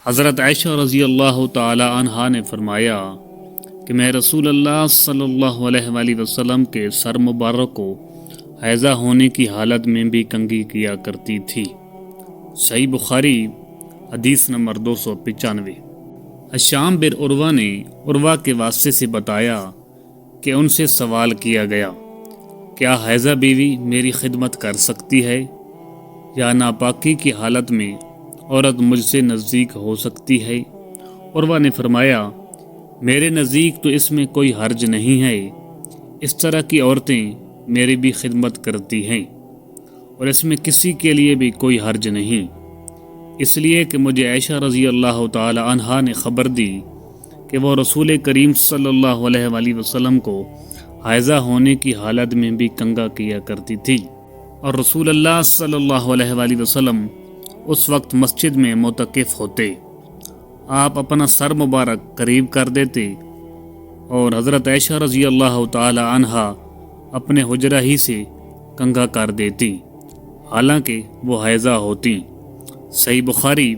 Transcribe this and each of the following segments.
حضرت عائشہ رضی اللہ تعالی عنہا نے فرمایا کہ میں رسول اللہ صلی اللہ علیہ وآلہ وسلم کے سر مبارک کو حیضہ ہونے کی حالت میں بھی کنگھی کیا کرتی تھی۔ صحیح بخاری حدیث نمبر 295۔ ہشام بن عروہ نے عروہ کے واسطے سے بتایا کہ ان سے سوال کیا گیا، کیا حیضہ بیوی میری خدمت کر سکتی ہے یا ناپاکی کی حالت میں عورت مجھ سے نزدیک ہو سکتی ہے؟ عروہ نے فرمایا، میرے نزدیک تو اس میں کوئی حرج نہیں ہے، اس طرح کی عورتیں میری بھی خدمت کرتی ہیں اور اس میں کسی کے لیے بھی کوئی حرج نہیں، اس لیے کہ مجھے عائشہ رضی اللہ تعالی عنہا نے خبر دی کہ وہ رسول کریم صلی اللہ علیہ وآلہ وسلم کو حیضہ ہونے کی حالت میں بھی کنگھا کیا کرتی تھی، اور رسول اللہ صلی اللہ علیہ وآلہ وسلم اس وقت مسجد میں معتکف ہوتے۔ آپ اپنا سر مبارک قریب کر دیتے اور حضرت عائشہ رضی اللہ تعالی عنہا اپنے حجرہ ہی سے کنگھا کر دیتی، حالانکہ وہ حیضہ ہوتی۔ صحیح بخاری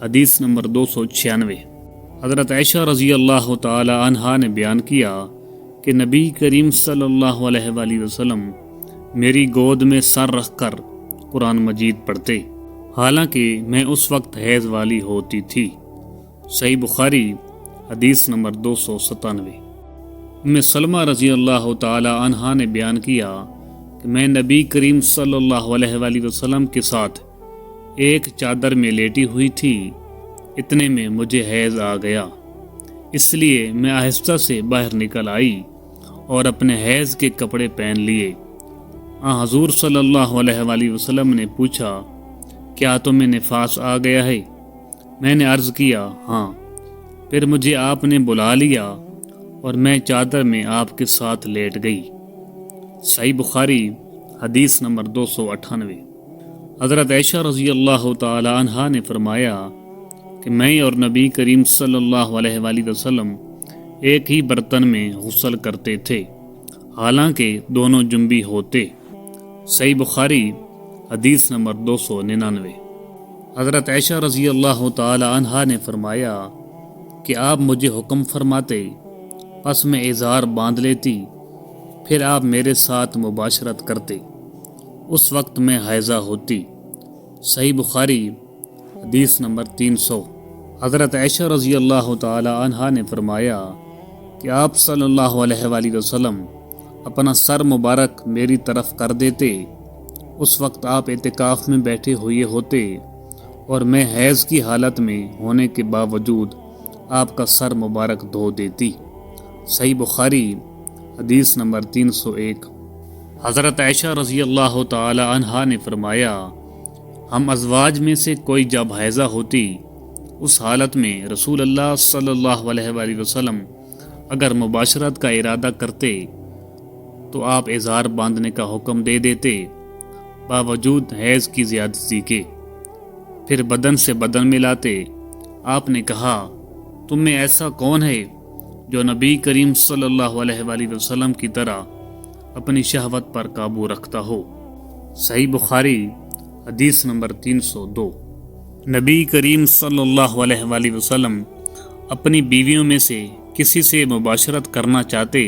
حدیث نمبر 296۔ حضرت عائشہ رضی اللہ تعالی عنہا نے بیان کیا کہ نبی کریم صلی اللہ علیہ وآلہ وسلم میری گود میں سر رکھ کر قرآن مجید پڑھتے، حالانکہ میں اس وقت حیض والی ہوتی تھی۔ صحیح بخاری حدیث نمبر 297۔ ام سلمہ رضی اللہ تعالی عنہا نے بیان کیا کہ میں نبی کریم صلی اللہ علیہ وآلہ وسلم کے ساتھ ایک چادر میں لیٹی ہوئی تھی، اتنے میں مجھے حیض آ گیا، اس لیے میں آہستہ سے باہر نکل آئی اور اپنے حیض کے کپڑے پہن لیے۔ حضور صلی اللہ علیہ وآلہ وسلم نے پوچھا، کیا تمہیں نفاس آ گیا ہے؟ میں نے عرض کیا، ہاں۔ پھر مجھے آپ نے بلا لیا اور میں چادر میں آپ کے ساتھ لیٹ گئی۔ صحیح بخاری حدیث نمبر 298۔ حضرت عائشہ رضی اللہ تعالی عنہا نے فرمایا کہ میں اور نبی کریم صلی اللہ علیہ وآلہ وسلم ایک ہی برتن میں غسل کرتے تھے، حالانکہ دونوں جنبی ہوتے۔ صحیح بخاری حدیث نمبر 299۔ حضرت عائشہ رضی اللہ تعالی عنہا نے فرمایا کہ آپ مجھے حکم فرماتے، پس میں ازار باندھ لیتی، پھر آپ میرے ساتھ مباشرت کرتے، اس وقت میں حیضہ ہوتی۔ صحیح بخاری حدیث نمبر 300۔ حضرت عائشہ رضی اللہ تعالی عنہا نے فرمایا کہ آپ صلی اللہ علیہ وآلہ وسلم اپنا سر مبارک میری طرف کر دیتے، اس وقت آپ اعتکاف میں بیٹھے ہوئے ہوتے اور میں حیض کی حالت میں ہونے کے باوجود آپ کا سر مبارک دھو دیتی۔ صحیح بخاری حدیث نمبر 301۔ حضرت عائشہ رضی اللہ تعالی عنہا نے فرمایا، ہم ازواج میں سے کوئی جب حیضہ ہوتی، اس حالت میں رسول اللہ صلی اللہ علیہ وآلہ وسلم اگر مباشرت کا ارادہ کرتے تو آپ ازار باندھنے کا حکم دے دیتے، باوجود حیض کی زیادتی کے، پھر بدن سے بدن ملاتے۔ آپ نے کہا، تم میں ایسا کون ہے جو نبی کریم صلی اللہ علیہ وآلہ وسلم کی طرح اپنی شہوت پر قابو رکھتا ہو؟ صحیح بخاری حدیث نمبر 302۔ نبی کریم صلی اللہ علیہ وآلہ وسلم اپنی بیویوں میں سے کسی سے مباشرت کرنا چاہتے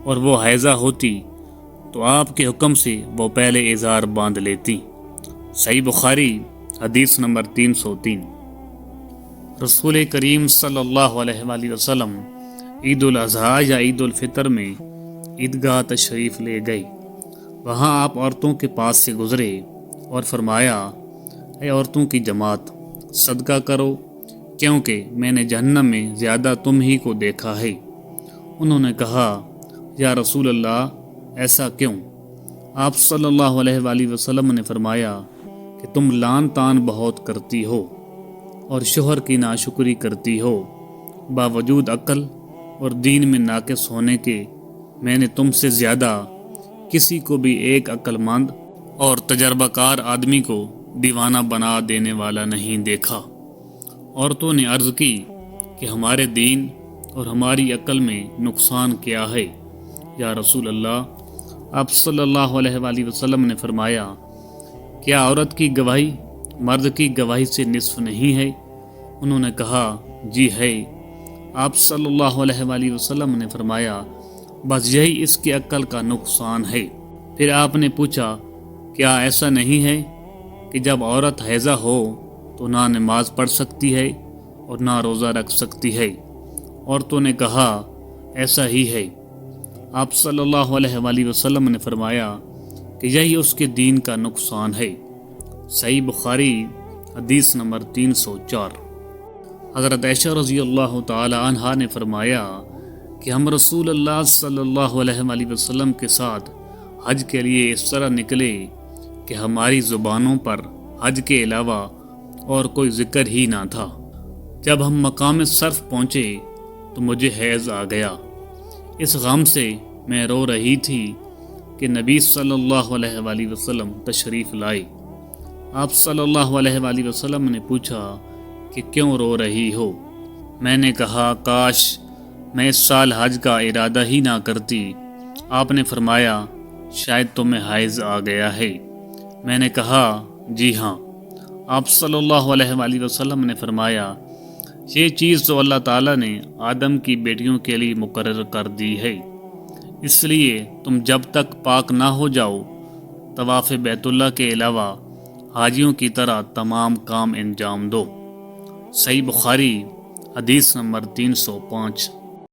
اور وہ حیضہ ہوتی تو آپ کے حکم سے وہ پہلے ازار باندھ لیتی۔ صحیح بخاری حدیث نمبر 303۔ رسول کریم صلی اللہ علیہ وآلہ وسلم عید الاضحیٰ یا عید الفطر میں عیدگاہ تشریف لے گئے، وہاں آپ عورتوں کے پاس سے گزرے اور فرمایا، اے عورتوں کی جماعت، صدقہ کرو، کیونکہ میں نے جہنم میں زیادہ تم ہی کو دیکھا ہے۔ انہوں نے کہا، یا رسول اللہ، ایسا کیوں؟ آپ صلی اللہ علیہ وآلہ وسلم نے فرمایا کہ تم لان تان بہت کرتی ہو اور شوہر کی ناشکری کرتی ہو، باوجود عقل اور دین میں ناقص ہونے کے میں نے تم سے زیادہ کسی کو بھی ایک عقل مند اور تجربہ کار آدمی کو دیوانہ بنا دینے والا نہیں دیکھا۔ عورتوں نے عرض کی کہ ہمارے دین اور ہماری عقل میں نقصان کیا ہے یا رسول اللہ؟ آپ صلی اللہ علیہ وآلہ وسلم نے فرمایا، کیا عورت کی گواہی مرد کی گواہی سے نصف نہیں ہے؟ انہوں نے کہا جی ہے۔ آپ صلی اللہ علیہ وآلہ وسلم نے فرمایا بس یہی اس کی عقل کا نقصان ہے۔ پھر آپ نے پوچھا کیا ایسا نہیں ہے کہ جب عورت حیضہ ہو تو نہ نماز پڑھ سکتی ہے اور نہ روزہ رکھ سکتی ہے؟ عورتوں نے کہا ایسا ہی ہے۔ آپ صلی اللہ علیہ وآلہ وسلم نے فرمایا کہ یہی اس کے دین کا نقصان ہے۔ صحیح بخاری حدیث نمبر 304۔ حضرت عائشہ رضی اللہ تعالی عنہا نے فرمایا کہ ہم رسول اللہ صلی اللہ علیہ وآلہ وسلم کے ساتھ حج کے لیے اس طرح نکلے کہ ہماری زبانوں پر حج کے علاوہ اور کوئی ذکر ہی نہ تھا۔ جب ہم مقام صرف پہنچے تو مجھے حیض آ گیا۔ اس غم سے میں رو رہی تھی کہ نبی صلی اللہ علیہ وآلہ وسلم تشریف لائے۔ آپ صلی اللہ علیہ وآلہ وسلم نے پوچھا کہ کیوں رو رہی ہو؟ میں نے کہا کاش میں اس سال حج کا ارادہ ہی نہ کرتی۔ آپ نے فرمایا شاید تمہیں حیض آ گیا ہے۔ میں نے کہا جی ہاں۔ آپ صلی اللہ علیہ وآلہ وسلم نے فرمایا یہ چیز تو اللہ تعالیٰ نے آدم کی بیٹیوں کے لیے مقرر کر دی ہے، اس لیے تم جب تک پاک نہ ہو جاؤ طواف بیت اللہ کے علاوہ حاجیوں کی طرح تمام کام انجام دو۔ صحیح بخاری حدیث نمبر 305۔